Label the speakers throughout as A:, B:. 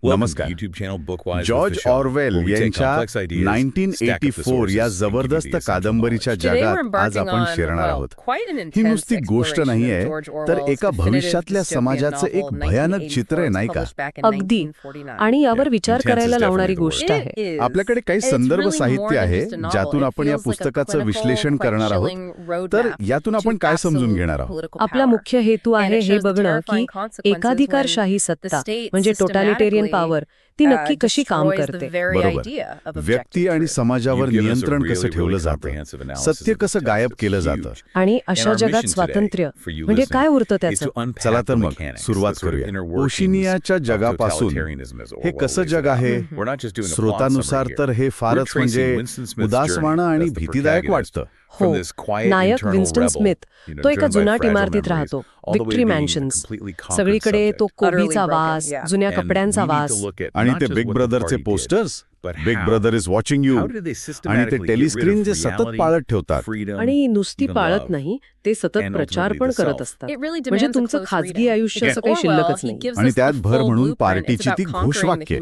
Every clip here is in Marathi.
A: नमस्कार. जॉर्ज ऑरवेल यांच्या 1984 या जबरदस्त कादंबरीच्या जगात आज आपण शिरणार आहोत. ही नुसती गोष्ट नाहीये, तर एका भविष्यातल्या समाजाचं एक भयानक चित्र आहे, नाही का?
B: अगदी. आणि यावर विचार करायला लावणारी गोष्ट आहे.
A: आपल्याकडे काही संदर्भ साहित्य आहे ज्यातून आपण या पुस्तकाचं विश्लेषण करणार आहोत. तर यातून आपण काय समजून घेणार आहोत?
B: आपला मुख्य हेतू आहे हे बघणं की एकाधिकारशाही सत्ता म्हणजे टोटॅलिटेरियन पॉवर ती नक्की कशी काम करते.
A: बरोबर. व्यक्ती आणि समाजावर नियंत्रण कसं ठेवलं जातं, सत्य कसं गायब केलं जातं,
B: आणि अशा जगात स्वातंत्र्य म्हणजे काय उरतं त्याचं.
A: चला तर मग सुरुवात करूया. ओशिनियाच्या जगापासून. हे कसं जग आहे? स्रोतानुसार तर हे फारच म्हणजे उदासवाणं आणि भीतीदायक वाटतं.
B: हो, नायक विन्स्टन स्मिथ तो एका जुनाट इमारतीत राहतो, विक्ट्री मॅन्शन्स. सगळीकडे तो कोबीचा वास, जुन्या कपड्यांचा वास.
A: आणि ते बिग ब्रदरचे posters, big brother is watching you, आणि ते टेलिस्क्रीन जे सतत पाळत ठेवतात.
B: आणि नुसती पाळत नाही, ते सतत प्रचार पण करत असतात. म्हणजे तुमचं खाजगी आयुष्य असं काही शिल्लकच नाही.
A: आणि त्यात भर म्हणून पार्टीची ती घोषवाक्ये.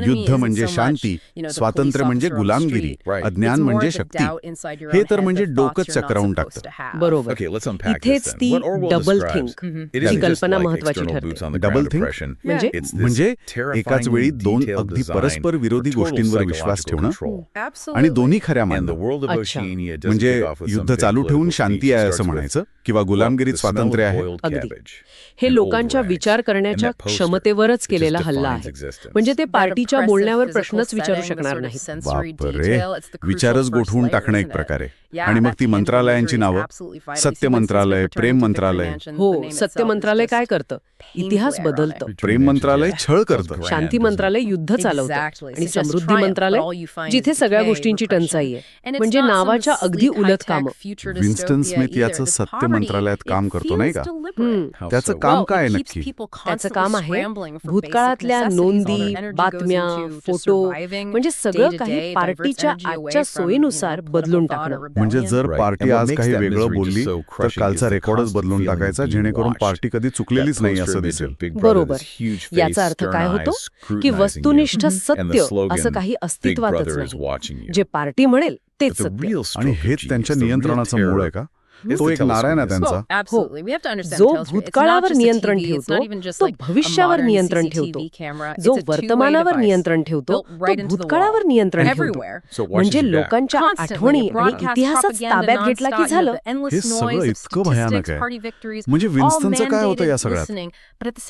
A: युद्ध म्हणजे शांती, स्वातंत्र्य म्हणजे गुलामगिरी, अज्ञान म्हणजे शक्ती. हे तर म्हणजे डोकंच चक्रावून टाकतं.
B: बरोबर. इथेच ती डबल थिंक ही कल्पना महत्वाची ठरते.
A: डबल थिंक म्हणजे एकाच वेळी दोन अगदी परस्पर विरोधी गोष्टींवर विश्वास ठेवणं आणि दोन्ही खऱ्या मानणं. म्हणजे युद्ध चालू ठेवून शांती आहे असं म्हणायचं, किंवा गुलामगिरीत स्वातंत्र्य आहे.
B: अगदी. हे लोकांच्या विचार करण्याच्या क्षमतेवरच केलेला हल्ला आहे. म्हणजे ते पार्टीच्या बोलण्यावर प्रश्नच विचारू शकणार नाहीत.
A: बापरे, विचारच गोठवून टाकणं एक प्रकारे. आणि मग ती मंत्रालयांची नावं, सत्य मंत्रालय, प्रेम मंत्रालय.
B: हो, सत्य मंत्रालय काय करतं? इतिहास बदलतं.
A: प्रेम मंत्रालय छळ करतं.
B: शांती मंत्रालय युद्ध चालवतं. आणि समृद्धी मंत्रालय जिथे सगळ्या गोष्टींची टंचाई आहे. म्हणजे नावाच्या अगदी उलट कामं.
A: विन्स्टन स्मिथ याचं सत्य मंत्रालयात काम करतो, नाही का? त्याचं काम काय नक्की?
B: त्याचं काम आहे भूतकाळातल्या नोंदी, बातम्या, फोटो, म्हणजे सगळं काही पार्टीच्या आजच्या सोयीनुसार बदलून टाकणं.
A: म्हणजे जर पार्टी आज काही वेगळं बोलली तर कालचा रेकॉर्डच बदलून टाकायचा, जेणेकरून पार्टी कधी चुकलेलीच नाही असं दिसेल.
B: बरोबर. याचा अर्थ काय होतो की वस्तुनिष्ठ सत्य असं काही अस्तित्वातच नाही. जे पार्टी म्हणेल तेच सत्य.
A: आणि हेच त्यांच्या नियंत्रणाचं मूळ आहे का? तो एक नारायण आहे त्यांचा.
B: हो, जो भूतकाळावर नियंत्रण ठेवतो तो भविष्यावर नियंत्रण ठेवतो. जो वर्तमानावर नियंत्रण ठेवतो तो भूतकाळावर नियंत्रण ठेवतो. म्हणजे लोकांच्या आठवणी आणि इतिहासच ताब्यात घेतला की झालं.
A: हे सगळं इतकं भयानक आहे. म्हणजे विन्स्टनचं काय होतं या सगळ्यात?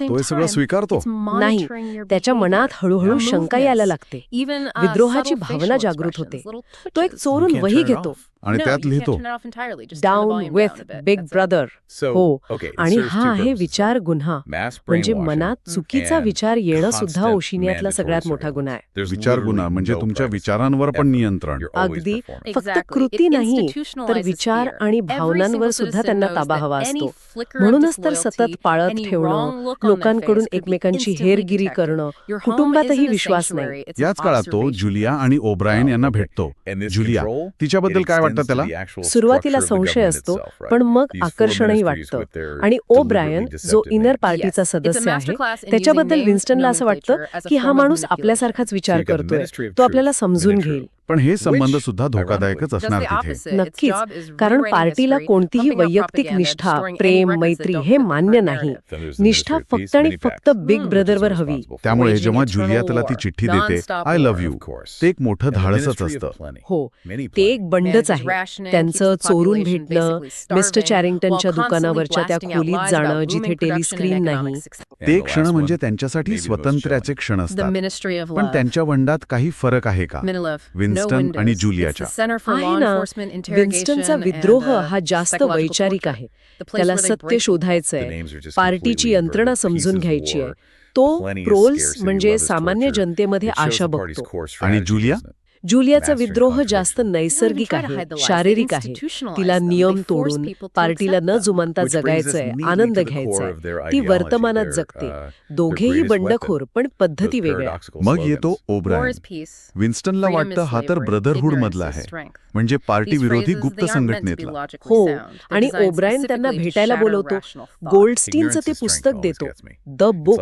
A: तो हे सगळं स्वीकारतो?
B: नाही, त्याच्या मनात हळूहळू शंका यायला लागते. विद्रोहाची भावना जागृत होते. तो एक चोरून वही घेतो
A: आणि त्यात लिहितो,
B: डाऊन विथ बिग ब्रदर. हो, आणि हा आहे विचार गुन्हा. म्हणजे मनात चुकीचा विचार येणं सुद्धा ओशिनियातला सगळ्यात मोठा गुन्हा आहे.
A: विचार गुन्हा म्हणजे तुमच्या विचारांवर पण नियंत्रण.
B: अगदी. फक्त कृती नाही, तर विचार आणि भावनांवर सुद्धा त्यांना ताबा हवा असतो. म्हणूनच तर सतत पाळत ठेवणं, लोकांकडून एकमेकांची हेरगिरी करणं, कुटुंबातही विश्वास नाही.
A: याच काळात तो जुलिया आणि ओब्रायन यांना भेटतो. जुलिया, तिच्याबद्दल काय वाटतं त्याला?
B: सुरुवातीला संशय असतो, पण मग आकर्षणही वाटतं. आणि ओब्रायन जो इनर पार्टीचा सदस्य आहे, त्याच्याबद्दल विन्स्टनला असं वाटतं की हा माणूस आपल्यासारखाच विचार करतोय, तो आपल्याला समजून घेईल.
A: पण हे संबंध सुद्धा धोकादायकच असणार तिथे.
B: नक्कीच, कारण पार्टीला कोणतीही वैयक्तिक निष्ठा, प्रेम, मैत्री हे मान्य नाही. निष्ठा फक्त आणि फक्त बिग ब्रदरवर हवी.
A: त्यामुळे जेव्हा जुलिया त्याला ती चिठ्ठी देते, आय लव्ह यू, ते एक मोठं धाडसच असतं.
B: हो, ते एक बंडच आहे. त्यांचं चोरून भेटणं, मिस्टर चॅरिंग्टनच्या दुकानावरच्या त्या खोलीत जाणं जिथे टेलिस्क्रीन नाही.
A: ते क्षण म्हणजे त्यांच्यासाठी स्वातंत्र्याचे क्षण असतात. पण त्यांच्या बंडात काही फरक आहे का विन्स्टन आणि जुलियाच्या?
B: आहे ना. विन्स्टनचा विद्रोह हा जास्त वैचारिक आहे. त्याला सत्य शोधायचंय, पार्टीची यंत्रणा समजून घ्यायची आहे. तो प्रोल्स म्हणजे सामान्य जनतेमध्ये आशा बघतो.
A: आणि जुलिया
B: जुलियाचा विद्रोह जास्त नैसर्गिक आहे, शारीरिक आहे. तिला नियम तोडून पार्टीला न जुमानता जगायचंय, आनंद घ्यायचाय. ती वर्तमानात जगते. दोघेही बंडखोर, पण पद्धती वेगळ्या.
A: मग येतो ओब्रायन. विन्स्टनला वाटतं हा तर ब्रदरहूड मधला आहे, म्हणजे पार्टी विरोधी गुप्त संघटनेतला.
B: हो, आणि ओब्रायन त्यांना भेटायला बोलवतो. गोल्डस्टीनचं ते पुस्तक देतो, द बुक,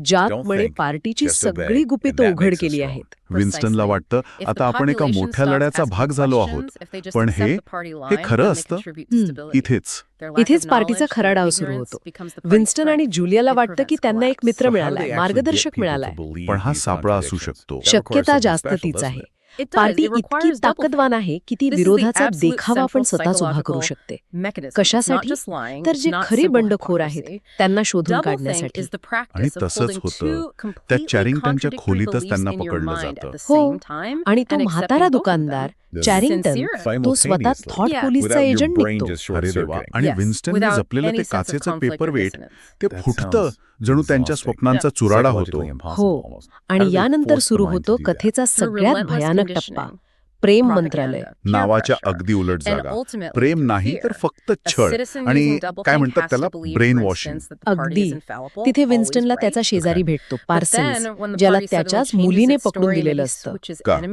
B: ज्यात म्हणे पार्टीची सगळी गुपितं उघड केली आहेत.
A: विन्स्टनला वाटतं आता आपण एका मोठ्या लढ्याचा भाग झालो आहोत, पण हे खरं असतं
B: इथेच पार्टीचा खरा डाव सुरू होतो. विन्स्टन आणि जुलियाला वाटतं की त्यांना एक मित्र मिळालाय, मार्गदर्शक मिळालाय.
A: पण हा सापळा असू शकतो.
B: शक्यता जास्त तीच आहे. पार्टी इतकी ताकदवान आहे की ती विरोधाचा देखावा पण स्वतःच उभा करू शकते. कशासाठी? तर जे खरे बंडखोर आहेत त्यांना शोधून काढण्यासाठी.
A: आणि तसंच होतं. त्या चॅरिंग्टनच्या खोलीतच त्यांना पकडलं जातं.
B: हो, आणि तो म्हातारा दुकानदार चॅरिंग्टन, तो स्वतः थॉट पोलिसचा एजंट निघतो.
A: अरे देवा. आणि विन्स्टनने जपलेलं ते काचेचं पेपरवेट ते फुटतं, जणू त्यांच्या स्वप्नांचा चुराडा होतो.
B: हो, आणि यानंतर सुरू होतो कथेचा सगळ्यात भयानक टप्पा, प्रेम मंत्रालय
A: नावाच्या अगदी उलट जागा. प्रेम नाही तर फक्त छळ आणि काय म्हणतात त्याला, ब्रेन वॉशिंग.
B: अगदी. तिथे विन्स्टनला त्याचा शेजारी भेटतो, पार्सन्स, ज्याला त्याच्याच मुलीने पकडून दिलेलं असतं.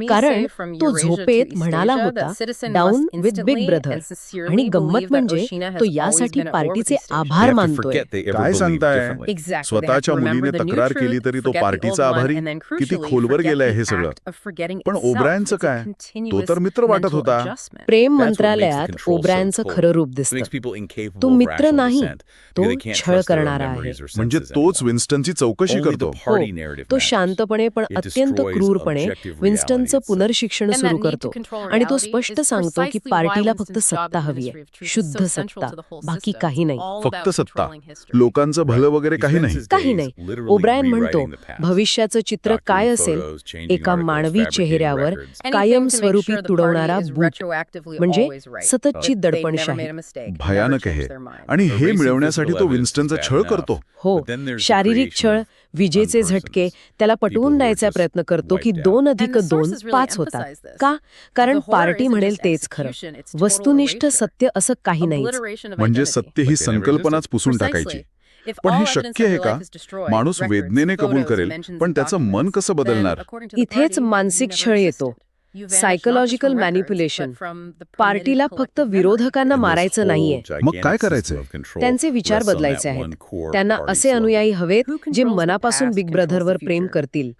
B: कारण तो झोपेत म्हणाला होता, डाऊन विथ बिग ब्रदर. आणि गंमत म्हणजे तो यासाठी पार्टीचे आभार मानतोय.
A: काय सांगताय? स्वतःच्या मुलीने तक्रार केली तरी तो पार्टीचा आभारी? किती खोलवर गेलाय हे सगळं. पण ओब्रायनचं काय? तो तर मित्र वाटत होता.
B: प्रेम मंत्रालयात ओब्रायनचं खरं रूप दिसतं. तो मित्र नाही, तो छळ करणारा आहे.
A: म्हणजे तोच विन्स्टनची चौकशी करतो.
B: हो, तो शांतपणे पण अत्यंत क्रूरपणे विन्स्टनचं पुनर्शिक्षण सुरू करतो. आणि तो स्पष्ट सांगतो की पार्टीला फक्त सत्ता हवी आहे, शुद्ध सत्ता, बाकी काही नाही.
A: फक्त सत्ता, लोकांचं भलं वगैरे काही
B: नाही. ओब्रायन म्हणतो, भविष्याचं चित्र काय असेल? एका मानवी चेहऱ्यावर कायम स्वरूपी तुडवणारा बूट, म्हणजे सततची दडपणशाही.
A: भयानक आहे. आणि हे मिळवण्यासाठी तो विन्स्टनचा छळ करतो.
B: हो, शारीरिक छळ, विजेचे झटके. त्याला पटवून द्यायचा प्रयत्न करतो की 2+2 5 होतात. का? कारण पार्टी म्हणेल तेच खरं. वस्तुनिष्ठ सत्य असं काही नाही.
A: म्हणजे सत्य ही संकल्पनाच पुसून टाकायची. पण हे शक्य आहे का? माणूस वेदनेने कबूल करेल, पण त्याचं मन कसं बदलणार?
B: इथेच मानसिक छळ येतो. Psychological manipulation. पार्टीला फक्त विरोधकांना मारायचं नाहीये.
A: मग काय करायचंय?
B: त्यांचे विचार बदलायचे आहेत. त्यांना असे अनुयायी हवेत जे मनापासून बिग ब्रदरवर प्रेम करतील.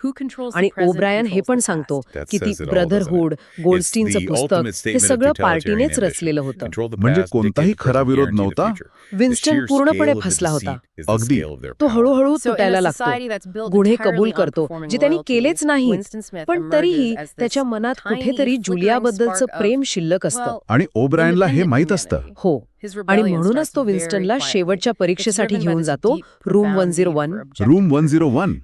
B: आणि ओब्रायन हे पण सांगतो की ती ब्रदरहूड, गोल्डस्टीनचं पुस्तक, हे सगळं पार्टीनेच रचलेलं होतं.
A: म्हणजे कोणताही खरा विरोध नव्हता.
B: विन्स्टन पूर्णपणे फसला होता.
A: अगदी.
B: तो हळूहळू तुटायला लागतो. गुन्हे कबूल करतो जे त्यांनी केलेच नाही, पण तरीही त्याच्या मनात कुठेतरी जुलियाबद्दलचं प्रेम शिल्लक असतं.
A: आणि ओब्रायनला हे माहीत असतं.
B: हो, आणि म्हणूनच तो विन्स्टनला शेवटच्या परीक्षेसाठी घेऊन जातो, रूम 101.
A: रूम 101,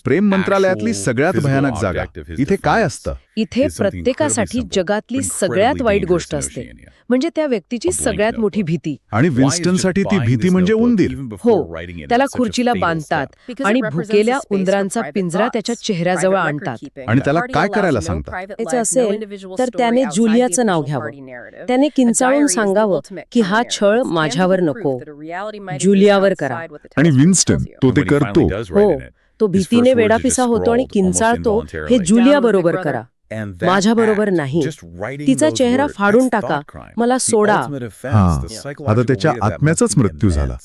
A: प्रेम मंत्रालयातली सगळ्यात भयानक जागा. इथे काय असतं?
B: इथे प्रत्येकासाठी जगातली सगळ्यात वाईट गोष्ट असते, म्हणजे त्या व्यक्तीची सगळ्यात मोठी भीती.
A: आणि विन्स्टनसाठी ती भीती म्हणजे उंदीर.
B: हो, त्याला खुर्चीला बांधतात आणि भुकेल्या उंदरांचा पिंजरा त्याच्या चेहऱ्याजवळ आणतात.
A: आणि त्याला काय करायला सांगतात?
B: त्याचं असेल तर त्याने जुलियाचं नाव घ्यावं. त्याने किंचाळून सांगावं की हा छळ माझ्यावर नको, जुलियावर करा.
A: आणि विन्स्टन तो ते करतो.
B: हो, तो भीतीने वेडापिसा होतो आणि किंचाळतो, हे जुलिया बरोबर करा, माझ्या बरोबर नाही. तिचा चेहरा फाडून टाका, मला सोडा.
A: आता त्याच्या आत्म्याचाच मृत्यू झाला.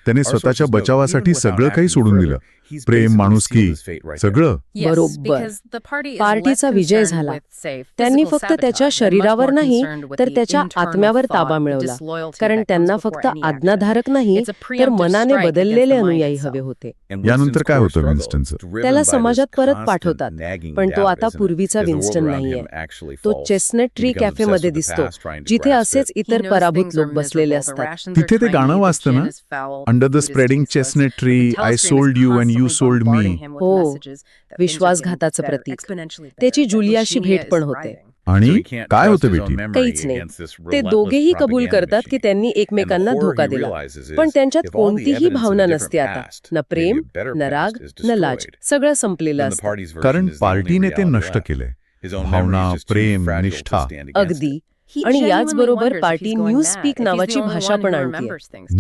A: त्याने स्वतःच्या बचावासाठी सगळं काही सोडून दिलं. प्रेम, माणुसकी, सगळं.
B: बरोबर. पार्टीचा विजय झाला. त्यांनी फक्त त्याच्या शरीरावर नाही तर त्याच्या आत्म्यावर ताबा मिळवला. कारण त्यांना फक्त आज्ञाधारक नाही तर मनाने बदललेले अनुयायी हवे होते.
A: यानंतर काय होतं विन्स्टनचं?
B: त्याला समाजात परत पाठवतात, पण तो आता पूर्वीचा विन्स्टन नाहीये. तो चेस्टनट ट्री कॅफे मध्ये दिसतो, जिथे असेच इतर पराभूत लोक बसलेले असतात.
A: तिथे ते गाणं वाजतं ना, under the spreading chestnut tree, I sold you and you sold me.
B: हो, विश्वासघाताचं प्रतीक. त्याची जुलियाशी भेट पण होते.
A: आणि काय होतं बेटी?
B: काहीच नाही. ते दोघेही कबूल करतात की त्यांनी एकमेकांना धोका दिला, पण त्यांच्यात कोणतीही भावना नसते आता. न प्रेम, न राग, न लाज. सगळं संपलेलं असतं.
A: कारण पार्टीने ते नष्ट केलंय. भावना, प्रेम, निष्ठा.
B: अगदी. आणि याचबरोबर पार्टी न्यूज स्पीक नावाची भाषा पण आणते.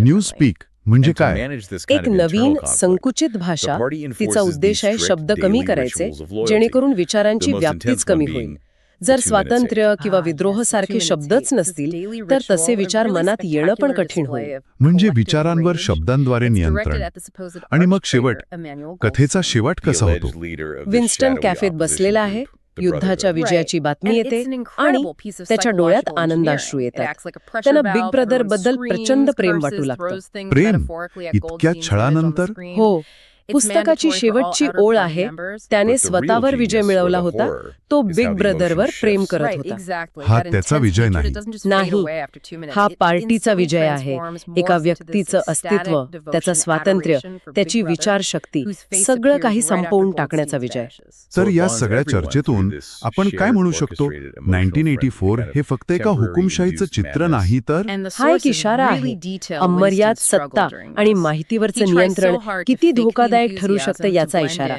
A: न्यूज स्पीक म्हणजे काय?
B: एक नवीन संकुचित भाषा. तिचा उद्देश आहे शब्द कमी करायचे, जेणेकरून विचारांची व्याप्तीच कमी होईल. जर स्वातंत्र्य किंवा विद्रोह सारखे शब्दच नसतील तर तसे विचार मनात येणं पण कठीण होईल.
A: म्हणजे विचारांवर शब्दांद्वारे नियंत्रण. आणि मग शेवट, कथेचा शेवट कसा होतो?
B: विन्स्टन कॅफेत बसलेला आहे, युद्धाच्या विजयाची बातमी येते आणि त्याच्या डोळ्यात आनंदाश्रू येतात. त्यांना बिग ब्रदर बद्दल प्रचंड प्रेम वाटू लागतं.
A: प्रेम? इतक्या छळानंतर?
B: हो. पुस्तकाची शेवटची ओळ आहे, त्याने स्वतःवर विजय मिळवला होता, तो बिग ब्रदरवर प्रेम करत होता.
A: हा त्याचा विजय नाही.
B: हा पार्टीचा विजय आहे. एका व्यक्तीचं अस्तित्व, त्याचं स्वातंत्र्य, त्याची विचारशक्ती, सगळं काही संपवून टाकण्याचा विजय.
A: तर या सगळ्या चर्चेतून आपण काय म्हणू शकतो? 1984 हे फक्त एका हुकुमशाहीचं चित्र नाही, तर
B: हा एक इशारा आहे. अमर्याद सत्ता आणि माहितीवरचं नियंत्रण किती धोकादायक ठरू शकतं याचा इशारा.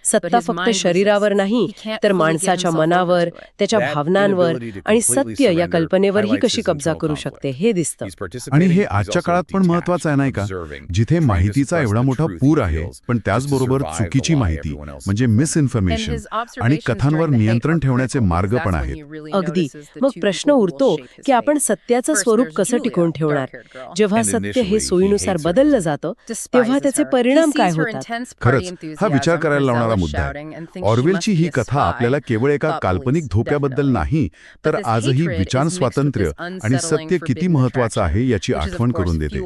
B: सत्ता फक्त शरीरावर नाही, तर माणसाच्या मनावर, त्याच्या भावनांवर आणि सत्य या कल्पनेवरही कशी कब्जा करू शकते हे दिसतं.
A: आणि हे आजच्या काळात पण महत्वाचं आहे, नाही का? जिथे माहितीचा एवढा मोठा पूर आहे, पण त्याचबरोबर चुकीची माहिती म्हणजे मिसइन्फॉर्मेशन आणि कथांवर नियंत्रण ठेवण्याचे मार्ग पण आहेत.
B: अगदी. मग प्रश्न उरतो की आपण सत्याचं स्वरूप कसं टिकवून ठेवणार? जेव्हा सत्य हे सोयीनुसार बदललं जातं, तेव्हा त्याचे परिणाम काय होतात?
A: खरंच हा विचार करायला लावणारा मुद्दा आहे. ऑरवेलची ही कथा आपल्याला केवळ एका काल्पनिक धोक्याबद्दल नाही, तर आजही विचार स्वातंत्र्य आणि सत्य किती महत्वाचं आहे याची आठवण करून देते.